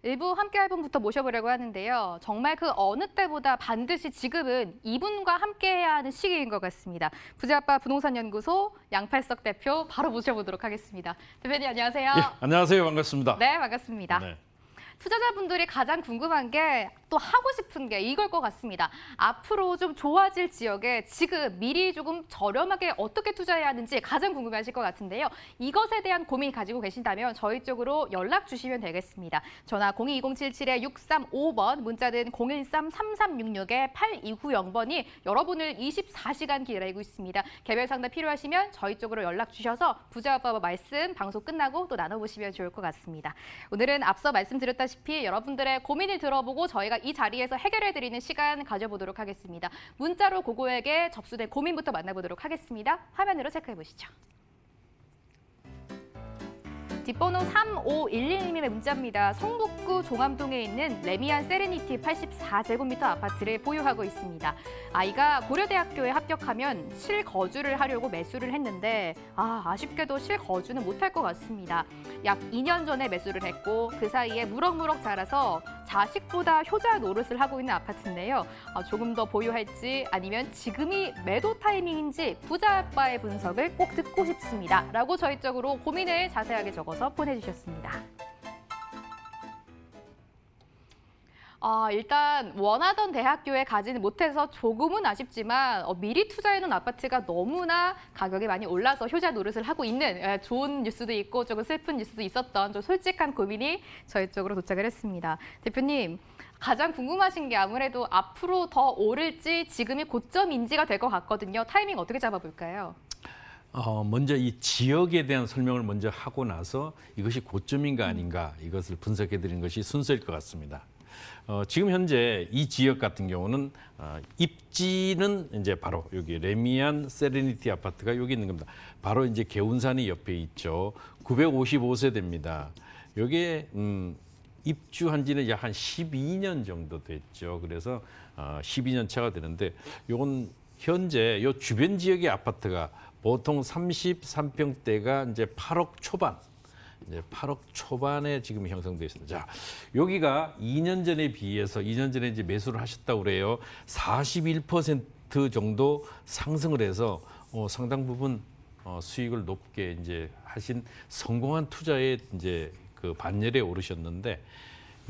일부 함께할 분부터 모셔보려고 하는데요. 정말 그 어느 때보다 반드시 지금은 이분과 함께해야 하는 시기인 것 같습니다. 부자아빠 부동산연구소 양팔석 대표 바로 모셔보도록 하겠습니다. 대표님 안녕하세요. 예, 안녕하세요. 반갑습니다. 네, 반갑습니다. 네. 투자자분들이 가장 궁금한 게 또 하고 싶은 게 이걸 것 같습니다. 앞으로 좀 좋아질 지역에 지금 미리 조금 저렴하게 어떻게 투자해야 하는지 가장 궁금해하실 것 같은데요. 이것에 대한 고민 가지고 계신다면 저희 쪽으로 연락 주시면 되겠습니다. 전화 02077-6355번, 문자는 013-3366-8290번이 여러분을 24시간 기다리고 있습니다. 개별 상담 필요하시면 저희 쪽으로 연락 주셔서 부자아빠 말씀 방송 끝나고 또 나눠보시면 좋을 것 같습니다. 오늘은 앞서 말씀드렸다시피 여러분들의 고민을 들어보고 저희가 이 자리에서 해결해드리는 시간 가져보도록 하겠습니다. 문자로 고고에게 접수된 고민부터 만나보도록 하겠습니다. 화면으로 체크해보시죠. 뒷번호 3511님의 문자입니다. 성북구 종암동에 있는 레미안 세레니티 84제곱미터 아파트를 보유하고 있습니다. 아이가 고려대학교에 합격하면 실거주를 하려고 매수를 했는데 아쉽게도 실거주는 못할 것 같습니다. 약 2년 전에 매수를 했고 그 사이에 무럭무럭 자라서 자식보다 효자 노릇을 하고 있는 아파트인데요. 조금 더 보유할지 아니면 지금이 매도 타이밍인지 부자아빠의 분석을 꼭 듣고 싶습니다. 라고 저희 쪽으로 고민을 자세하게 적어서 보내주셨습니다. 일단 원하던 대학교에 가지는 못해서 조금은 아쉽지만 미리 투자해놓은 아파트가 너무나 가격이 많이 올라서 효자 노릇을 하고 있는 좋은 뉴스도 있고 조금 슬픈 뉴스도 있었던 좀 솔직한 고민이 저희 쪽으로 도착을 했습니다. 대표님, 가장 궁금하신 게 아무래도 앞으로 더 오를지 지금이 고점인지가 될 것 같거든요. 타이밍 어떻게 잡아볼까요? 먼저 이 지역에 대한 설명을 먼저 하고 나서 이것이 고점인가 아닌가 이것을 분석해 드리는 것이 순서일 것 같습니다. 지금 현재 이 지역 같은 경우는 입지는 이제 바로 여기 레미안 세레니티 아파트가 여기 있는 겁니다. 바로 이제 개운산이 옆에 있죠. 955세대입니다. 여기에 입주한 지는 약 한 12년 정도 됐죠. 그래서 12년 차가 되는데 요건 현재 요 주변 지역의 아파트가 보통 33평대가 이제 8억 초반, 이제 8억 초반에 지금 형성되어 있습니다. 자, 여기가 2년 전에 비해서 2년 전에 이제 매수를 하셨다고 그래요. 41% 정도 상승을 해서 상당 부분 수익을 높게 이제 하신 성공한 투자의 이제 그 반열에 오르셨는데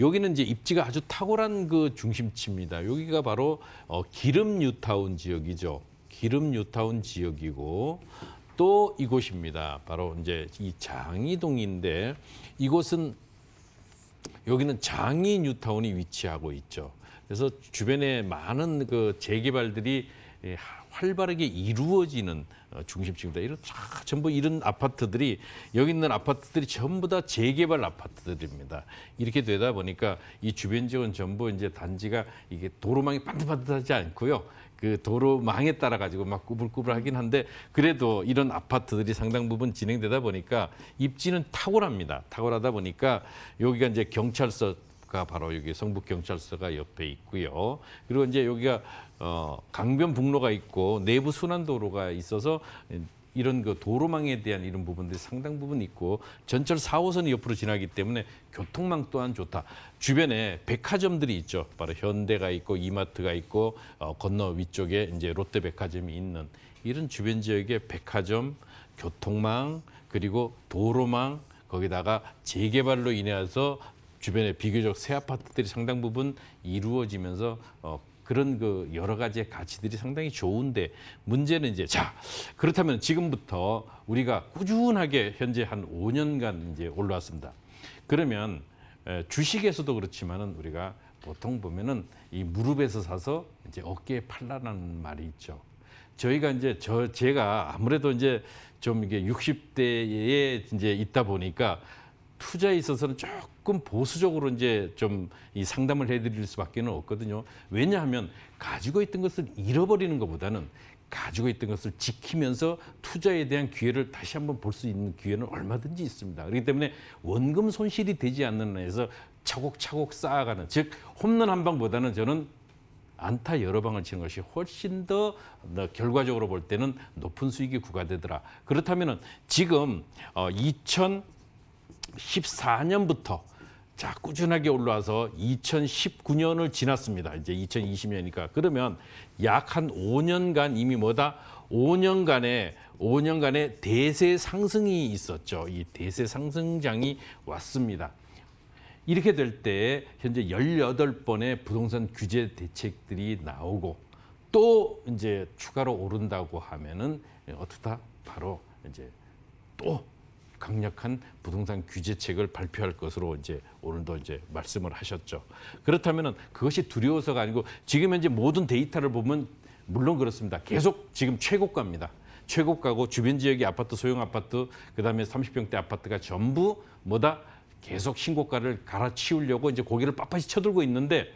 여기는 이제 입지가 아주 탁월한 그 중심지입니다. 여기가 바로 기름 뉴타운 지역이죠. 기름 뉴타운 지역이고 또 이곳입니다. 바로 이제 이 장이동인데 이곳은 여기는 장이 뉴타운이 위치하고 있죠. 그래서 주변에 많은 그 재개발들이 활발하게 이루어지는 중심지입니다. 이런 전부 이런 아파트들이 여기 있는 아파트들이 전부 다 재개발 아파트들입니다. 이렇게 되다 보니까 이 주변 지역은 전부 이제 단지가 이게 도로망이 반듯반듯하지 않고요. 그 도로망에 따라 가지고 막 꾸불꾸불하긴 한데 그래도 이런 아파트들이 상당 부분 진행되다 보니까 입지는 탁월합니다. 탁월하다 보니까 여기가 이제 경찰서가 바로 여기 성북경찰서가 옆에 있고요. 그리고 이제 여기가 강변북로가 있고 내부 순환도로가 있어서 이런 그 도로망에 대한 이런 부분들이 상당 부분 있고 전철 4호선이 옆으로 지나기 때문에 교통망 또한 좋다. 주변에 백화점들이 있죠. 바로 현대가 있고 이마트가 있고 건너 위쪽에 이제 롯데백화점이 있는 이런 주변 지역의 백화점, 교통망 그리고 도로망 거기다가 재개발로 인해서 주변에 비교적 새 아파트들이 상당 부분 이루어지면서 그런 그 여러 가지의 가치들이 상당히 좋은데 문제는 이제 자 그렇다면 지금부터 우리가 꾸준하게 현재 한 5년간 이제 올라왔습니다. 그러면 주식에서도 그렇지만은 우리가 보통 보면은 이 무릎에서 사서 이제 어깨에 팔라는 말이 있죠. 저희가 이제 제가 아무래도 이제 좀 이게 60대에 이제 있다 보니까 투자에 있어서는 조금 보수적으로 이제 좀 이 상담을 해드릴 수밖에는 없거든요. 왜냐하면 가지고 있던 것을 잃어버리는 것보다는 가지고 있던 것을 지키면서 투자에 대한 기회를 다시 한번 볼 수 있는 기회는 얼마든지 있습니다. 그렇기 때문에 원금 손실이 되지 않는 한에서 차곡차곡 쌓아가는 즉 홈런 한 방보다는 저는 안타 여러 방을 치는 것이 훨씬 더 결과적으로 볼 때는 높은 수익이 구가되더라. 그렇다면 지금 2014년부터 자, 꾸준하게 올라와서 2019년을 지났습니다. 이제 2020년이니까. 그러면 약 한 5년간 이미 뭐다? 5년간의 대세 상승이 있었죠. 이 대세 상승장이 왔습니다. 이렇게 될 때 현재 18번의 부동산 규제 대책들이 나오고 또 이제 추가로 오른다고 하면은 어떻다? 바로 이제 또 강력한 부동산 규제책을 발표할 것으로 이제 오늘도 이제 말씀을 하셨죠. 그렇다면은 그것이 두려워서가 아니고 지금 현재 모든 데이터를 보면 물론 그렇습니다. 계속 지금 최고가입니다. 최고가고 주변 지역의 아파트, 소형 아파트, 그다음에 30평대 아파트가 전부 뭐다? 계속 신고가를 갈아치우려고 이제 고개를 빳빳이 쳐들고 있는데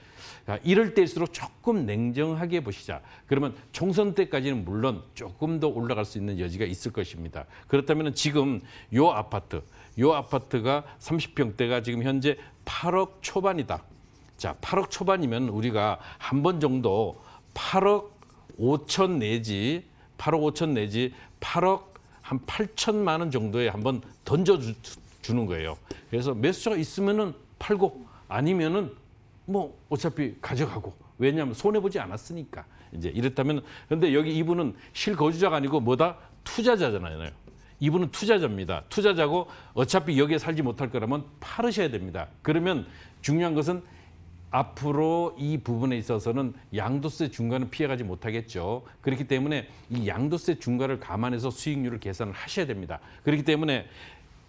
이럴 때일수록 조금 냉정하게 보시자. 그러면 총선 때까지는 물론 조금 더 올라갈 수 있는 여지가 있을 것입니다. 그렇다면 지금 요 아파트가 30평대가 지금 현재 8억 초반이다. 자, 8억 초반이면 우리가 한 번 정도 8억 5천 내지 8억 한 8천만 원 정도에 한번 던져주는 거예요. 그래서 매수자가 있으면은 팔고 아니면은 뭐 어차피 가져가고 왜냐하면 손해 보지 않았으니까 이제 이렇다면 근데 여기 이분은 실거주자가 아니고 뭐다 투자자잖아요. 이분은 투자자입니다. 투자자고 어차피 여기에 살지 못할 거라면 팔으셔야 됩니다. 그러면 중요한 것은 앞으로 이 부분에 있어서는 양도세 중과는 피해가지 못하겠죠. 그렇기 때문에 이 양도세 중과를 감안해서 수익률을 계산을 하셔야 됩니다. 그렇기 때문에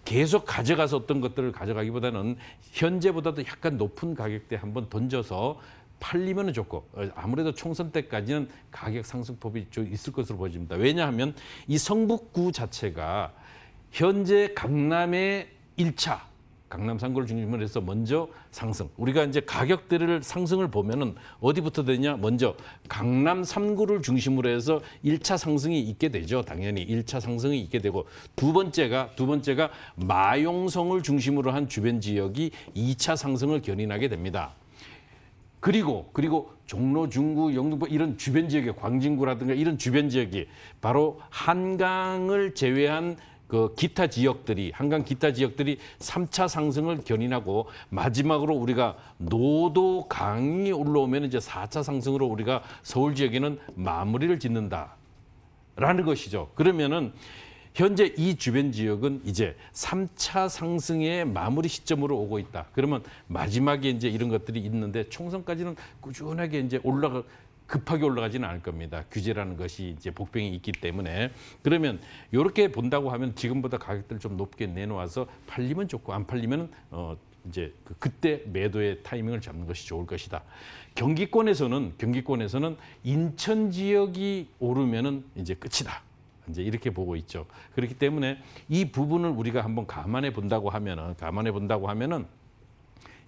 계속 가져가서 어떤 것들을 가져가기보다는 현재보다도 약간 높은 가격대에 한번 던져서 팔리면 좋고 아무래도 총선 때까지는 가격 상승폭이 좀 있을 것으로 보여집니다. 왜냐하면 이 성북구 자체가 현재 강남의 1차 강남 3구를 중심으로 해서 먼저 상승. 우리가 이제 가격대를 상승을 보면은 어디부터 되냐? 먼저 강남 3구를 중심으로 해서 1차 상승이 있게 되죠. 당연히 1차 상승이 있게 되고 두 번째가 마용성을 중심으로 한 주변 지역이 2차 상승을 견인하게 됩니다. 그리고 종로, 중구, 영등포 이런 주변 지역의 광진구라든가 이런 주변 지역이 바로 한강을 제외한 그 기타 지역들이 한강 기타 지역들이 3차 상승을 견인하고 마지막으로 우리가 노도 강이 올라오면 이제 4차 상승으로 우리가 서울 지역에는 마무리를 짓는다라는 것이죠. 그러면은 현재 이 주변 지역은 이제 3차 상승의 마무리 시점으로 오고 있다. 그러면 마지막에 이제 이런 것들이 있는데 총선까지는 꾸준하게 이제 급하게 올라가지는 않을 겁니다. 규제라는 것이 이제 복병이 있기 때문에 그러면 이렇게 본다고 하면 지금보다 가격대를 좀 높게 내놓아서 팔리면 좋고 안 팔리면 이제 그때 매도의 타이밍을 잡는 것이 좋을 것이다. 경기권에서는 인천 지역이 오르면은 이제 끝이다. 이제 이렇게 보고 있죠. 그렇기 때문에 이 부분을 우리가 한번 감안해 본다고 하면은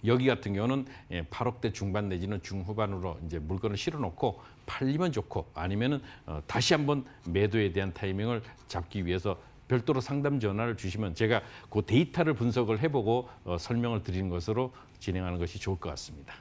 여기 같은 경우는 8억대 중반 내지는 중후반으로 이제 물건을 실어놓고 팔리면 좋고 아니면은 다시 한번 매도에 대한 타이밍을 잡기 위해서 별도로 상담 전화를 주시면 제가 그 데이터를 분석을 해보고 설명을 드리는 것으로 진행하는 것이 좋을 것 같습니다.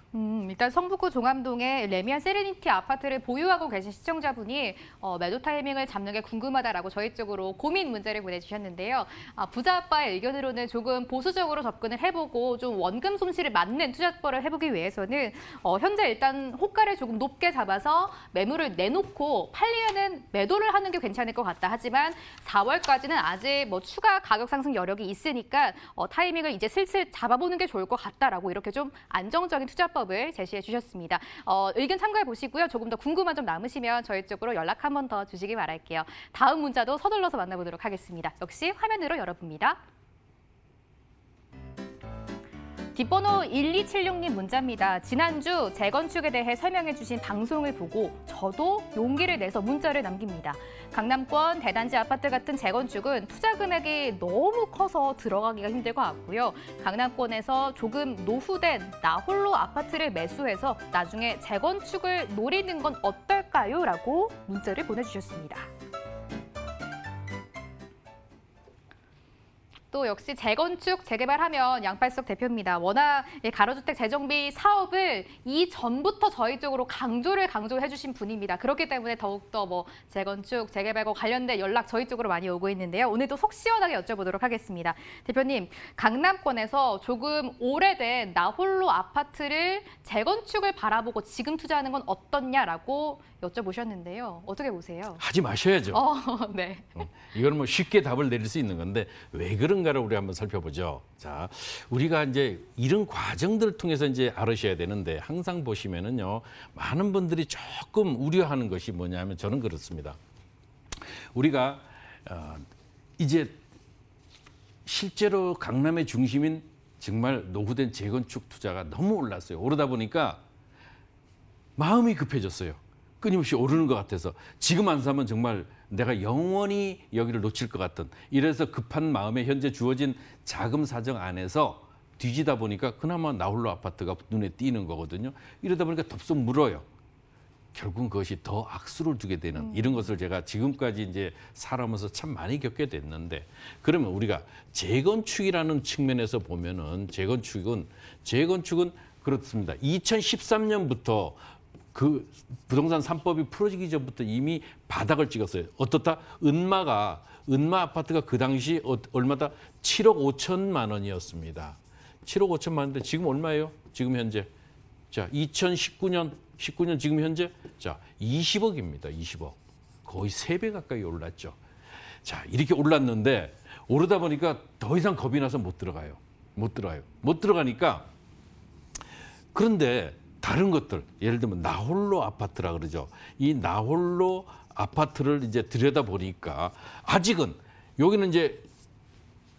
일단 성북구 종암동에 레미안 세레니티 아파트를 보유하고 계신 시청자분이 매도 타이밍을 잡는 게 궁금하다라고 저희 쪽으로 고민 문제를 보내주셨는데요. 부자 아빠의 의견으로는 조금 보수적으로 접근을 해보고 좀 원금 손실을 막는 투자벌을 해보기 위해서는 현재 일단 호가를 조금 높게 잡아서 매물을 내놓고 팔리면은 매도를 하는 게 괜찮을 것 같다. 하지만 4월까지는 아직 뭐 추가 가격 상승 여력이 있으니까 타이밍을 이제 슬슬 잡아보는 게 좋을 것 같다라고 이렇게 좀 안정적인 투자법을 제시해 주셨습니다. 의견 참고해 보시고요. 조금 더 궁금한 점 남으시면 저희 쪽으로 연락 한 번 더 주시기 바랄게요. 다음 문자도 서둘러서 만나보도록 하겠습니다. 역시 화면으로 열어봅니다. 뒷번호 1276님 문자입니다. 지난주 재건축에 대해 설명해 주신 방송을 보고 저도 용기를 내서 문자를 남깁니다. 강남권 대단지 아파트 같은 재건축은 투자 금액이 너무 커서 들어가기가 힘들 것 같고요. 강남권에서 조금 노후된 나홀로 아파트를 매수해서 나중에 재건축을 노리는 건 어떨까요? 라고 문자를 보내주셨습니다. 또 역시 재건축, 재개발하면 양팔석 대표입니다. 워낙 가로주택 재정비 사업을 이전부터 저희 쪽으로 강조해 주신 분입니다. 그렇기 때문에 더욱더 뭐 재건축, 재개발과 관련된 연락 저희 쪽으로 많이 오고 있는데요. 오늘도 속 시원하게 여쭤보도록 하겠습니다. 대표님, 강남권에서 조금 오래된 나홀로 아파트를 재건축을 바라보고 지금 투자하는 건 어떻냐라고 여쭤보셨는데요. 어떻게 보세요? 하지 마셔야죠. 네. 이거는 뭐 쉽게 답을 내릴 수 있는 건데 왜 그런가를 우리 한번 살펴보죠. 자, 우리가 이제 이런 과정들을 통해서 이제 알으셔야 되는데 항상 보시면은요, 많은 분들이 조금 우려하는 것이 뭐냐면 저는 그렇습니다. 우리가 이제 실제로 강남의 중심인 정말 노후된 재건축 투자가 너무 올랐어요. 오르다 보니까 마음이 급해졌어요. 끊임없이 오르는 것 같아서 지금 안 사면 정말 내가 영원히 여기를 놓칠 것 같은, 이래서 급한 마음에 현재 주어진 자금 사정 안에서 뒤지다 보니까 그나마 나홀로 아파트가 눈에 띄는 거거든요. 이러다 보니까 덥석 물어요. 결국은 그것이 더 악수를 두게 되는 이런 것을 제가 지금까지 이제 살아오면서 참 많이 겪게 됐는데, 그러면 우리가 재건축이라는 측면에서 보면은 재건축은 그렇습니다. 2013년부터 그 부동산 3법이 풀어지기 전부터 이미 바닥을 찍었어요. 어떻다? 은마 아파트가 그 당시 얼마다? 7억 5천만 원이었습니다. 7억 5천만 원인데 지금 얼마예요? 지금 현재. 자, 2019년 지금 현재 자, 20억입니다. 20억. 거의 3배 가까이 올랐죠. 자, 이렇게 올랐는데 오르다 보니까 더 이상 겁이 나서 못 들어가요. 못 들어가니까, 그런데 다른 것들, 예를 들면 나홀로 아파트라 그러죠. 이 나홀로 아파트를 이제 들여다보니까 아직은 여기는 이제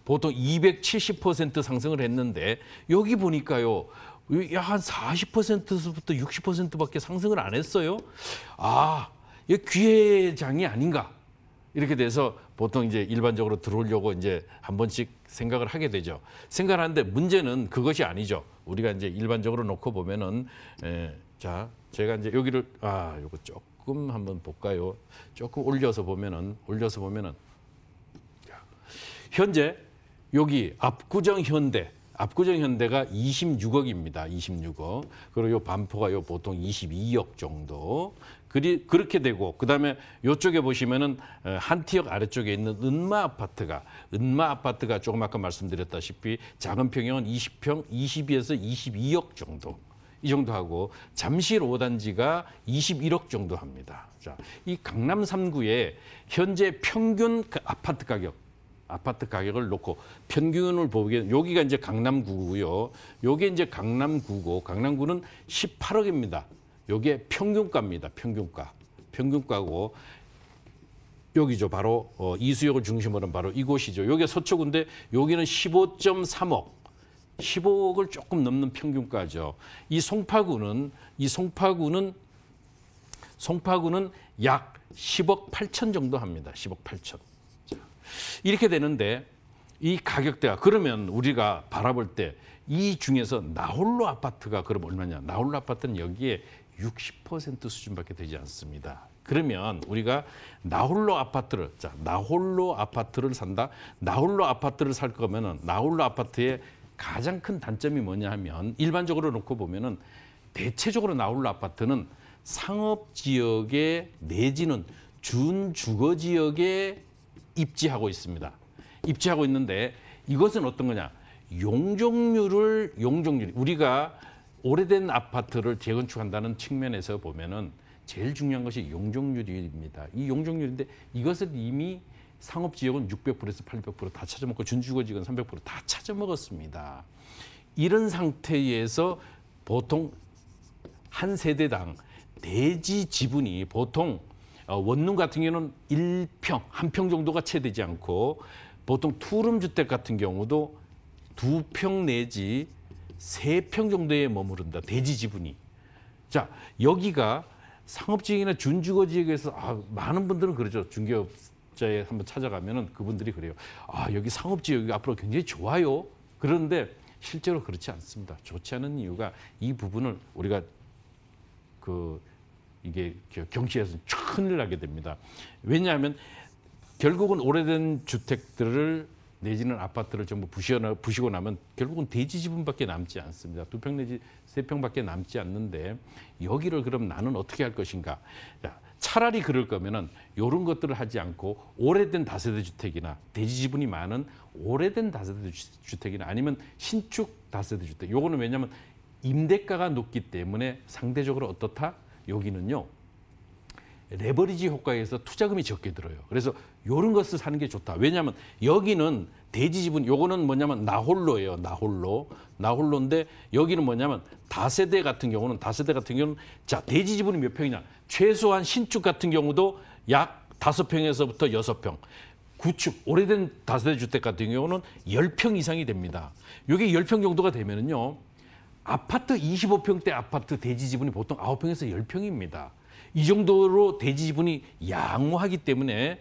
보통 270% 상승을 했는데 여기 보니까요, 한 40%부터 60%밖에 상승을 안 했어요. 아, 이게 기회의 장이 아닌가. 이렇게 돼서 보통 이제 일반적으로 들어오려고 이제 한 번씩 생각을 하게 되죠. 생각을 하는데 문제는 그것이 아니죠. 우리가 이제 일반적으로 놓고 보면은, 자, 제가 이제 여기를, 요거 조금 한번 볼까요? 조금 올려서 보면은, 현재 여기 압구정 현대가 26억입니다. 26억. 그리고 요 반포가 요 보통 22억 정도. 그렇게 되고, 그다음에 요쪽에 보시면은 한 티역 아래쪽에 있는 은마 아파트가 조금 아까 말씀드렸다시피 작은 평형은 20평, 22에서 22억 정도. 이 정도 하고, 잠실 5단지가 21억 정도 합니다. 자, 이 강남 3구의 현재 평균 아파트 가격을 놓고 평균을 보게, 여기가 이제 강남구고요. 요게 이제 강남구고, 강남구는 18억입니다. 요게 평균가입니다. 평균가고, 여기죠. 바로 이수역을 중심으로 바로 이곳이죠. 요게 서초구인데 여기는 15.3억. 15억을 조금 넘는 평균가죠. 이 송파구는 약 10억 8천 정도 합니다. 10억 8천. 이렇게 되는데 이 가격대가, 그러면 우리가 바라볼 때 이 중에서 나홀로 아파트가 그럼 얼마냐? 나홀로 아파트는 여기에 60% 수준밖에 되지 않습니다. 그러면 우리가 나홀로 아파트를 산다. 나홀로 아파트를 살 거면은 나홀로 아파트의 가장 큰 단점이 뭐냐 하면, 일반적으로 놓고 보면은 대체적으로 나홀로 아파트는 상업 지역에 내지는 준주거 지역에 입지하고 있습니다. 입지하고 있는데 이것은 어떤 거냐? 용적률 우리가 오래된 아파트를 재건축한다는 측면에서 보면은 제일 중요한 것이 용적률입니다. 이 용적률인데 이것을 이미 상업지역은 600%에서 800%다 찾아먹고 준주거 지역은 300%다 찾아먹었습니다. 이런 상태에서 보통 한 세대당 대지 지분이 보통 원룸 같은 경우는 1평, 1평 정도가 채 되지 않고, 보통 투룸 주택 같은 경우도 2평 내지 3평 정도에 머무른다. 대지 지분이. 자, 여기가 상업지역이나 준주거 지역에서 많은 분들은 그러죠. 중개업자에 한번 찾아가면은 그분들이 그래요. 여기 상업지역이 앞으로 굉장히 좋아요. 그런데 실제로 그렇지 않습니다. 좋지 않은 이유가 이 부분을 우리가 이게 경시해서 큰일 나게 됩니다. 왜냐하면 결국은 오래된 주택들을 내지는 아파트를 전부 부시고 나면 결국은 대지 지분밖에 남지 않습니다. 2평 내지 3평밖에 남지 않는데 여기를 그럼 나는 어떻게 할 것인가? 자, 차라리 그럴 거면은 이런 것들을 하지 않고 오래된 다세대 주택이나 대지 지분이 많은 오래된 다세대 주택이나 아니면 신축 다세대 주택. 요거는 왜냐하면 임대가가 높기 때문에 상대적으로 어떻다? 여기는요. 레버리지 효과에서 투자금이 적게 들어요. 그래서 이런 것을 사는 게 좋다. 왜냐하면 여기는 대지 지분, 요거는 뭐냐면 나홀로예요. 나홀로인데 여기는 뭐냐면 다세대 같은 경우는 자, 대지 지분이 몇 평이냐? 최소한 신축 같은 경우도 약 5평에서부터 6평. 구축, 오래된 다세대 주택 같은 경우는 10평 이상이 됩니다. 이게 10평 정도가 되면은요. 아파트 25평대 아파트 대지 지분이 보통 9평에서 10평입니다. 이 정도로 대지 지분이 양호하기 때문에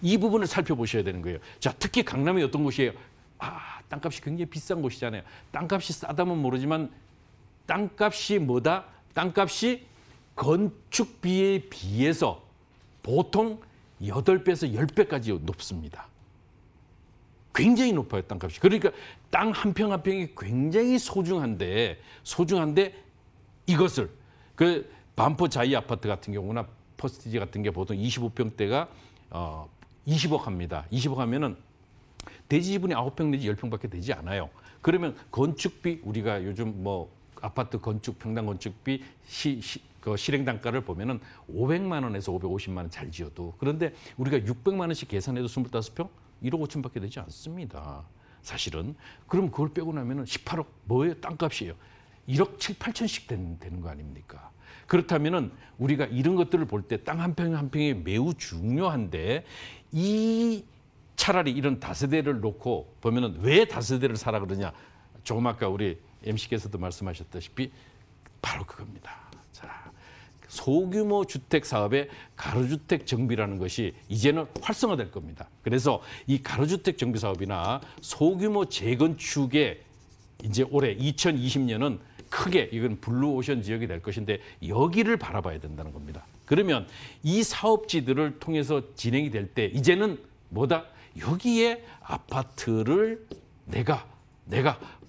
이 부분을 살펴보셔야 되는 거예요. 자, 특히 강남이 어떤 곳이에요? 땅값이 굉장히 비싼 곳이잖아요. 땅값이 싸다면 모르지만 땅값이 뭐다? 땅값이 건축비에 비해서 보통 8배에서 10배까지 높습니다. 굉장히 높아요, 땅값이. 그러니까 땅 한 평 한 평이 굉장히 소중한데 이것을 반포 자이 아파트 같은 경우나 퍼스티지 같은 게 보통 25평대가 20억 합니다. 20억 하면은 대지 지분이 9평 내지 10평밖에 되지 않아요. 그러면 건축비 우리가 요즘 뭐 아파트 건축 평당 건축비 실행 단가를 보면은 500만 원에서 550만 원 잘 지어도 그런데 우리가 600만 원씩 계산해도 25평 1억 5천밖에 되지 않습니다. 사실은 그럼 그걸 빼고 나면은 18억 뭐예요? 땅값이에요. 1억 7, 8천씩 되는 거 아닙니까? 그렇다면은 우리가 이런 것들을 볼 때 땅 한 평 한 평이 매우 중요한데 차라리 이런 다세대를 놓고 보면은 왜 다세대를 사라 그러냐? 조금 아까 우리 MC께서도 말씀하셨다시피 바로 그겁니다. 자, 소규모 주택 사업의 가로주택 정비라는 것이 이제는 활성화될 겁니다. 그래서 이 가로주택 정비 사업이나 소규모 재건축에 이제 올해 2020년은 크게 이건 블루오션 지역이 될 것인데 여기를 바라봐야 된다는 겁니다. 그러면 이 사업지들을 통해서 진행이 될 때 이제는 뭐다? 여기에 아파트를 내가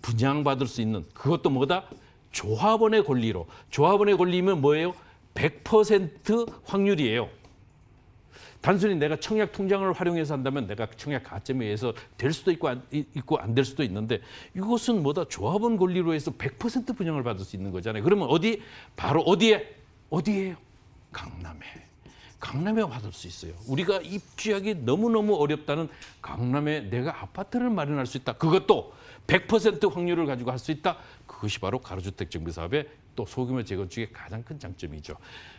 분양받을 수 있는 그것도 뭐다? 조합원의 권리로. 조합원의 권리면 뭐예요? 100% 확률이에요. 단순히 내가 청약 통장을 활용해서 한다면 내가 청약 가점에 의해서 될 수도 있고 안 될 수도 있는데 이것은 뭐다? 조합원 권리로 해서 100% 분양을 받을 수 있는 거잖아요. 그러면 어디? 바로 어디예요? 강남에 받을 수 있어요. 우리가 입주하기 너무너무 어렵다는 강남에 내가 아파트를 마련할 수 있다. 그것도 100% 확률을 가지고 할 수 있다. 그것이 바로 가로주택 정비 사업의 또 소규모 재건축의 가장 큰 장점이죠.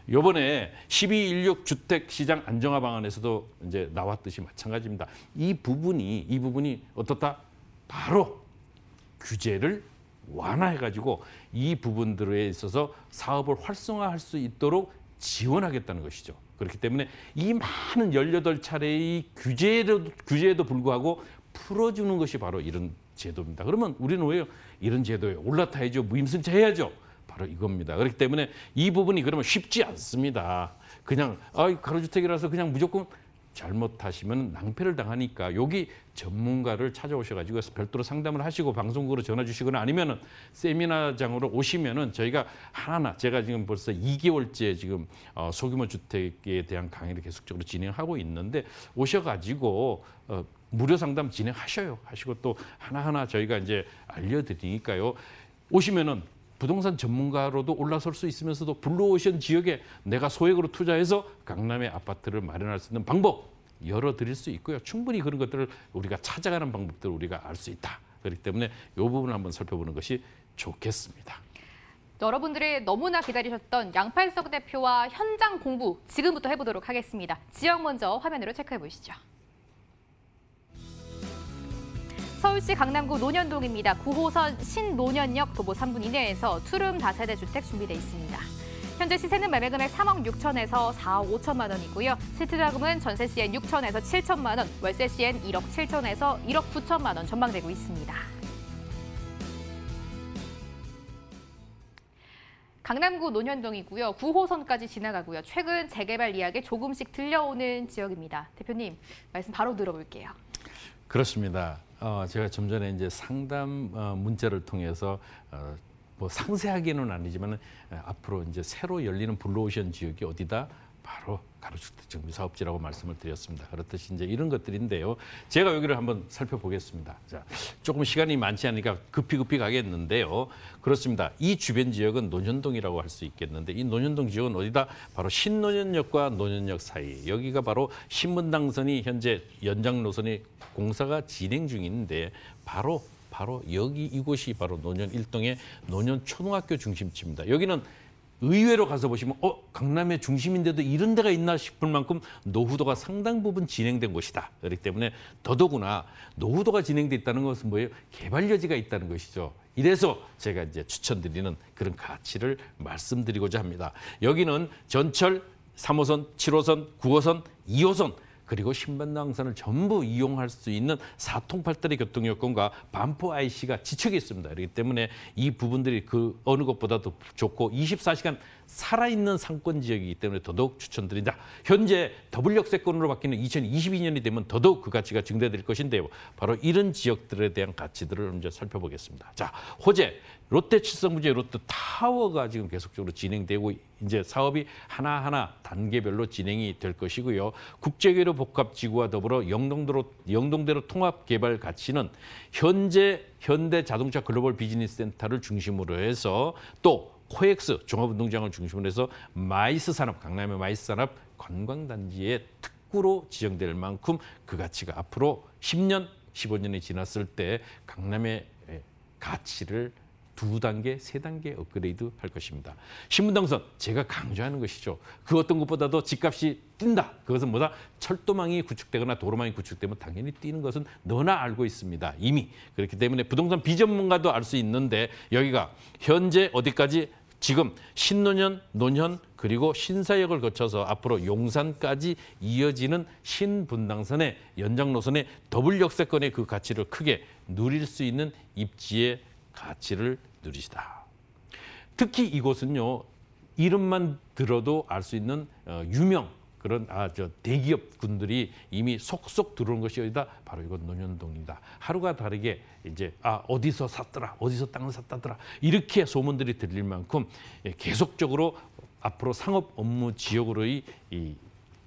이번에 12.16 주택 시장 안정화 방안에서도 이제 나왔듯이 마찬가지입니다. 이 부분이 어떻다? 바로 규제를 완화해가지고 이 부분들에 있어서 사업을 활성화할 수 있도록 지원하겠다는 것이죠. 그렇기 때문에 이 많은 18차례의 규제에도 불구하고 풀어주는 것이 바로 이런 제도입니다. 그러면 우리는 왜요? 이런 제도에 올라타야죠. 무임승차 해야죠. 바로 이겁니다. 그렇기 때문에 이 부분이 그러면 쉽지 않습니다. 그냥 가로주택이라서 그냥 무조건 잘못하시면 낭패를 당하니까 여기 전문가를 찾아오셔가지고 별도로 상담을 하시고 방송국으로 전화 주시거나 아니면은 세미나장으로 오시면은 저희가 하나하나 제가 지금 벌써 2개월째 지금 소규모 주택에 대한 강의를 계속적으로 진행하고 있는데 오셔가지고 무료 상담 진행하셔요. 하시고 또 하나하나 저희가 이제 알려드리니까요. 오시면은 부동산 전문가로도 올라설 수 있으면서도 블루오션 지역에 내가 소액으로 투자해서 강남의 아파트를 마련할 수 있는 방법 열어드릴 수 있고요. 충분히 그런 것들을 우리가 찾아가는 방법들을 우리가 알 수 있다. 그렇기 때문에 이 부분을 한번 살펴보는 것이 좋겠습니다. 여러분들이 너무나 기다리셨던 양팔석 대표와 현장 공부 지금부터 해보도록 하겠습니다. 지역 먼저 화면으로 체크해 보시죠. 서울시 강남구 논현동입니다. 9호선 신논현역 도보 3분 이내에서 투룸 다세대 주택 준비되어 있습니다. 현재 시세는 매매금액 3억 6천에서 4억 5천만 원이고요. 실투자금은 전세 시엔 6천에서 7천만 원, 월세 시엔 1억 7천에서 1억 9천만 원 전망되고 있습니다. 강남구 논현동이고요. 9호선까지 지나가고요. 최근 재개발 이야기 조금씩 들려오는 지역입니다. 대표님, 말씀 바로 들어볼게요. 그렇습니다. 제가 좀 전에 이제 상담 문자를 통해서 뭐 상세하게는 아니지만 앞으로 이제 새로 열리는 블루오션 지역이 어디다? 바로 가로주택 정비 사업지라고 말씀을 드렸습니다. 그렇듯이 이제 이런 것들인데요. 제가 여기를 한번 살펴보겠습니다. 자, 조금 시간이 많지 않으니까 급히 가겠는데요. 그렇습니다. 이 주변 지역은 논현동이라고 할 수 있겠는데 이 논현동 지역은 어디다? 바로 신논현역과 논현역 사이. 여기가 바로 신분당선이 현재 연장 노선이 공사가 진행 중인데 바로 여기 이곳이 바로 논현 1동의 논현 초등학교 중심지입니다. 여기는 의외로 가서 보시면 강남의 중심인데도 이런 데가 있나 싶을 만큼 노후도가 상당 부분 진행된 곳이다. 그렇기 때문에 더더구나 노후도가 진행돼 있다는 것은 뭐예요? 개발 여지가 있다는 것이죠. 이래서 제가 이제 추천드리는 그런 가치를 말씀드리고자 합니다. 여기는 전철 3호선, 7호선, 9호선, 2호선 그리고 신분당선을 전부 이용할 수 있는 4통팔다리 교통여건과 반포 IC가 지척에 있습니다. 그렇기 때문에 이 부분들이 그 어느 것보다도 좋고 24시간 살아있는 상권 지역이기 때문에 더더욱 추천드린다. 현재 더블 역세권으로 바뀌는 2022년이 되면 더더욱 그 가치가 증대될 것인데요. 바로 이런 지역들에 대한 가치들을 이제 살펴보겠습니다. 자, 호재 롯데 칠성부지의 롯데타워가 지금 계속적으로 진행되고 이제 사업이 하나하나 단계별로 진행이 될 것이고요. 국제교류 복합지구와 더불어 영동대로 통합 개발 가치는 현재 현대자동차 글로벌 비즈니스 센터를 중심으로 해서 또 코엑스 종합운동장을 중심으로 해서 마이스 산업, 강남의 마이스 산업 관광단지의 특구로 지정될 만큼 그 가치가 앞으로 10년, 15년이 지났을 때 강남의 가치를 2단계, 3단계 업그레이드 할 것입니다. 신분당선 제가 강조하는 것이죠. 그 어떤 것보다도 집값이 뛴다. 그것은 뭐다? 철도망이 구축되거나 도로망이 구축되면 당연히 뛰는 것은 너나 알고 있습니다. 이미. 그렇기 때문에 부동산 비전문가도 알 수 있는데 여기가 현재 어디까지 지금 신논현, 논현 그리고 신사역을 거쳐서 앞으로 용산까지 이어지는 신분당선의 연장 노선의 더블 역세권의 그 가치를 크게 누릴 수 있는 입지의 가치를 누리시다. 특히 이곳은요. 이름만 들어도 알 수 있는 유명 그런 대기업군들이 이미 속속 들어온 것이 어디다? 바로 이건 논현동이다. 하루가 다르게 이제 어디서 샀더라, 어디서 땅을 샀다더라 이렇게 소문들이 들릴 만큼 계속적으로 앞으로 상업 업무 지역으로의 이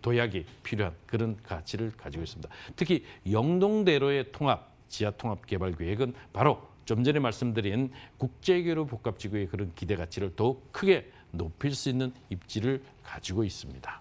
도약이 필요한 그런 가치를 가지고 있습니다. 특히 영동대로의 통합, 지하 통합 개발 계획은 바로 좀 전에 말씀드린 국제교류 복합지구의 그런 기대 가치를 더욱 크게 높일 수 있는 입지를 가지고 있습니다.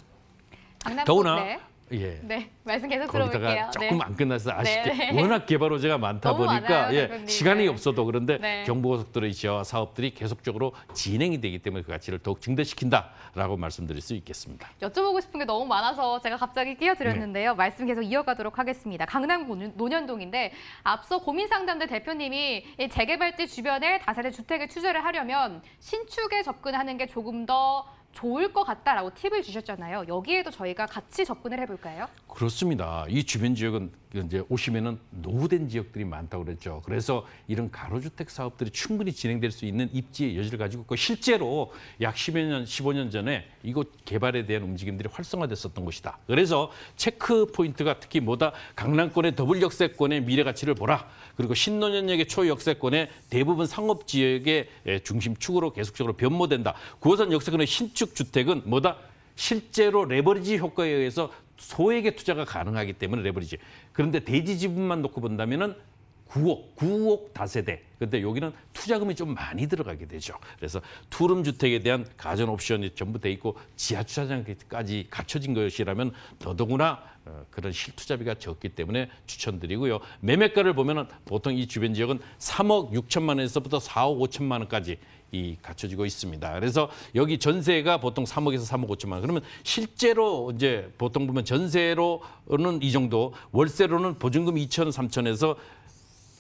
더구나 네, 말씀 계속 거기다가 들어볼게요. 조금 안 끝나서 아쉽게 네. 워낙 개발 호재가 많다 보니까 많아요, 시간이 네. 없어도 그런데 네. 경부고속도로의 지하 사업들이 계속적으로 진행이 되기 때문에 그 가치를 더욱 증대시킨다라고 말씀드릴 수 있겠습니다. 여쭤보고 싶은 게 너무 많아서 제가 갑자기 끼어드렸는데요. 말씀 계속 이어가도록 하겠습니다. 강남 논현동인데 앞서 고민상담대 대표님이 이 재개발지 주변에 다세대 주택에 투자를 하려면 신축에 접근하는 게 조금 더 좋을 것 같다라고 팁을 주셨잖아요. 여기에도 저희가 같이 접근을 해볼까요? 그렇습니다. 이 주변 지역은 이제 오시면은 노후된 지역들이 많다고 그랬죠. 그래서 이런 가로주택 사업들이 충분히 진행될 수 있는 입지의 여지를 가지고 있고 실제로 약 10여 년, 15년 전에 이곳 개발에 대한 움직임들이 활성화됐었던 곳이다. 그래서 체크 포인트가 특히 뭐다? 강남권의 더블 역세권의 미래 가치를 보라. 그리고 신논현역의 초역세권의 대부분 상업 지역의 중심축으로 계속적으로 변모된다. 9호선 역세권의 신축 주택은 뭐다? 실제로 레버리지 효과에 의해서 소액의 투자가 가능하기 때문에 레버리지. 그런데 대지 지분만 놓고 본다면은 9억 다세대. 그런데 여기는 투자금이 좀 많이 들어가게 되죠. 그래서 투룸 주택에 대한 가전 옵션이 전부 돼 있고 지하 주차장까지 갖춰진 것이라면 더더구나 그런 실투자비가 적기 때문에 추천드리고요. 매매가를 보면은 보통 이 주변 지역은 3억 6천만 원에서부터 4억 5천만 원까지 갖춰지고 있습니다. 그래서 여기 전세가 보통 3억에서 3억 5천만 원. 그러면 실제로 이제 보통 보면 전세로는 이 정도, 월세로는 보증금 2천, 3천에서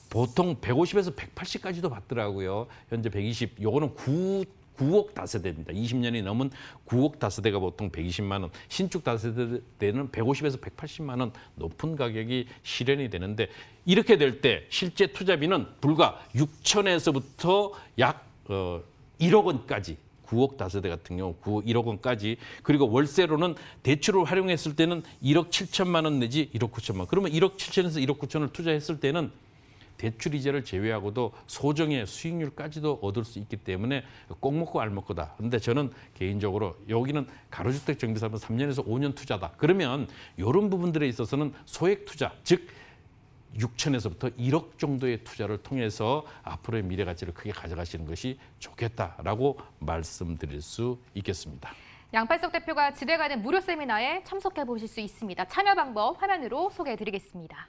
보통 150에서 180까지도 받더라고요. 현재 120. 요거는 9억 다세대입니다. 20년이 넘은 9억 다세대가 보통 120만 원. 신축 다세대는 150에서 180만 원 높은 가격이 실현이 되는데 이렇게 될 때 실제 투자비는 불과 6천에서부터 약 1억 원까지 9억 다세대 같은 경우 9억 1억 원까지 그리고 월세로는 대출을 활용했을 때는 1억 7천만 원 내지 1억 9천만 원. 그러면 1억 7천에서 1억 9천을 투자했을 때는 대출 이자를 제외하고도 소정의 수익률까지도 얻을 수 있기 때문에 꼭 먹고 알 먹고다. 그런데 저는 개인적으로 여기는 가로주택 정비사업은 3년에서 5년 투자다. 그러면 이런 부분들에 있어서는 소액 투자, 즉 6천에서부터 1억 정도의 투자를 통해서 앞으로의 미래 가치를 크게 가져가시는 것이 좋겠다라고 말씀드릴 수 있겠습니다. 양팔석 대표가 진행하는 무료 세미나에 참석해 보실 수 있습니다. 참여 방법 화면으로 소개해 드리겠습니다.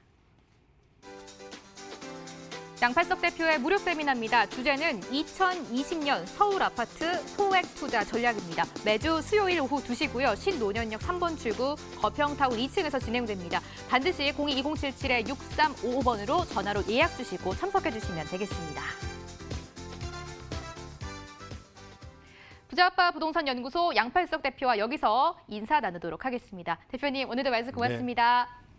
양팔석 대표의 무료 세미나입니다. 주제는 2020년 서울 아파트 소액 투자 전략입니다. 매주 수요일 오후 2시고요. 신논현역 3번 출구 거평타운 2층에서 진행됩니다. 반드시 02-2077-6355번으로 전화로 예약 주시고 참석해 주시면 되겠습니다. 부자아빠 부동산 연구소 양팔석 대표와 여기서 인사 나누도록 하겠습니다. 대표님 오늘도 말씀 고맙습니다. 네.